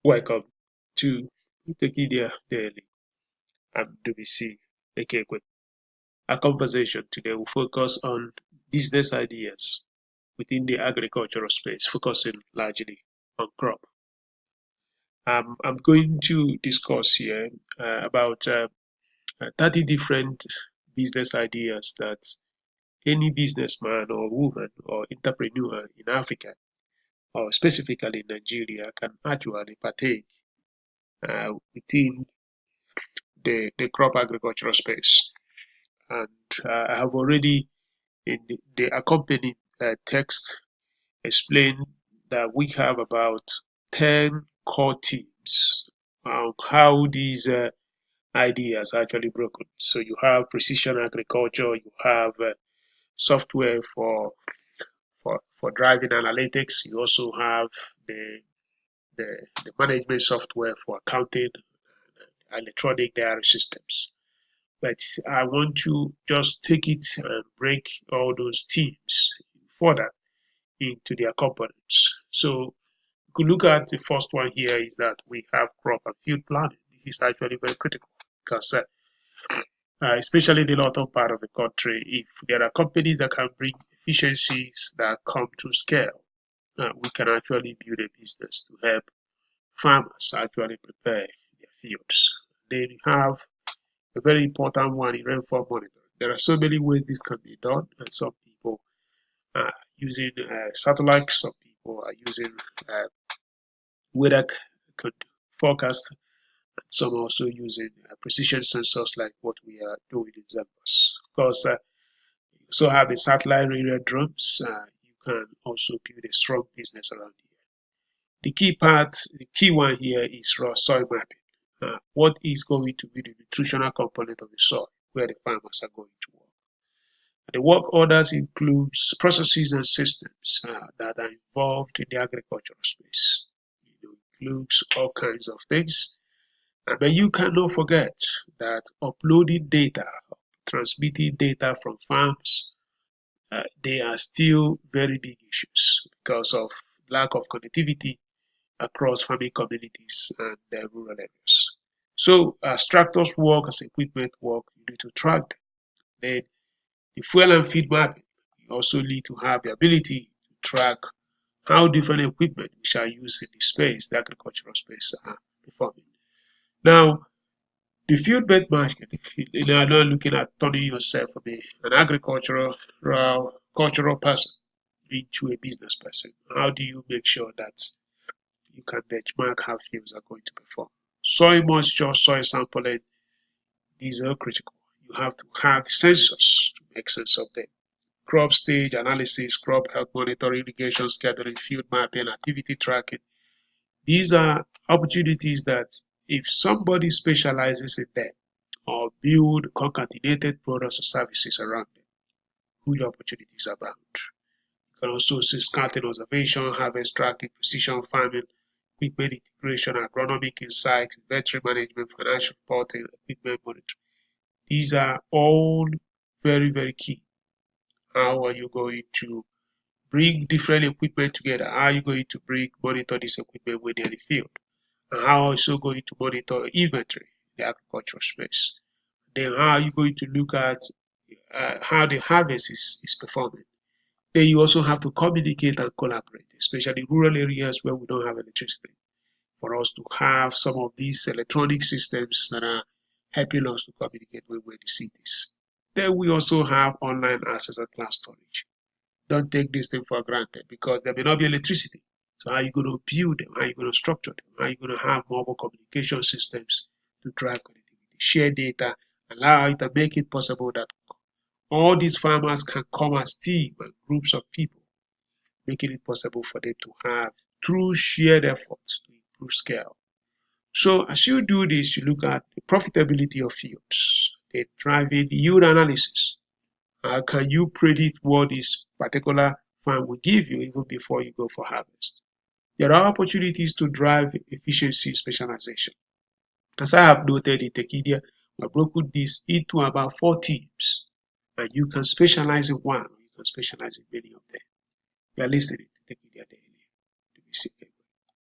Welcome to Wikipedia Daily. I'm WC Ekekwe. Our conversation today will focus on business ideas within the agricultural space, focusing largely on crop. I'm going to discuss here about 30 different business ideas that any businessman or woman or entrepreneur in Africa, or specifically in Nigeria, can actually partake within the crop agricultural space. And I have already, in the accompanying text, explained that we have about 10 core themes on how these ideas are actually broken. So you have precision agriculture, you have software for driving analytics, you also have the management software for accounting, electronic diary systems. But I want to just take it and break all those themes further into their components. So you could look at the first one here is that we have crop and field planning. This is actually very critical because especially in the northern part of the country, if there are companies that can bring efficiencies that come to scale, we can actually build a business to help farmers actually prepare their fields. Then you have a very important one in rainfall monitoring. There are so many ways this can be done, and some people are using satellites, some people are using weather forecast, and some are also using precision sensors like what we are doing in Zambas. Of course, you also have the satellite radio drones. You can also build a strong business around here. The key one here is raw soil mapping. What is going to be the nutritional component of the soil where the farmers are going to work? The work orders includes processes and systems that are involved in the agricultural space. It includes all kinds of things. But you cannot forget that uploading data, transmitting data from farms, they are still very big issues because of lack of connectivity across farming communities and rural areas. So as tractors work, as equipment work, you need to track them. Then the fuel and feed mapping, you also need to have the ability to track how different equipment which are used in the space, the agricultural space, are performing. Now, the field-based market, you are not looking at turning yourself from an cultural person into a business person. How do you make sure that you can benchmark how fields are going to perform? Soil moisture, soil sampling, these are critical. You have to have sensors to make sense of them. Crop stage analysis, crop health monitoring, irrigation scheduling, field mapping, activity tracking. These are opportunities that if somebody specializes in them or build concatenated products or services around them, huge opportunities abound. You can also see scouting observation, harvest tracking, precision farming, equipment integration, agronomic insights, inventory management, financial reporting, equipment monitoring. These are all very, very key. How are you going to bring different equipment together? How are you going to monitor this equipment when they're in the field? And how are you also going to monitor inventory in the agricultural space? Then how are you going to look at how the harvest is performing? Then you also have to communicate and collaborate, especially rural areas where we don't have electricity, for us to have some of these electronic systems that are helping us to communicate when we're in the cities. Then we also have online access and cloud storage. Don't take this thing for granted because there may not be electricity. So how are you going to build them? How are you going to structure them? How are you going to have mobile communication systems to drive connectivity, share data, allow it and make it possible that all these farmers can come as team and groups of people, making it possible for them to have true shared efforts to improve scale. So as you do this, you look at the profitability of fields, the driving yield analysis. How can you predict what this particular farm will give you even before you go for harvest? There are opportunities to drive efficiency specialization. As I have noted in Techidia, we have broken this into about 4 teams, and you can specialize in one, or you can specialize in many of them. You are listening to Techidia Daily.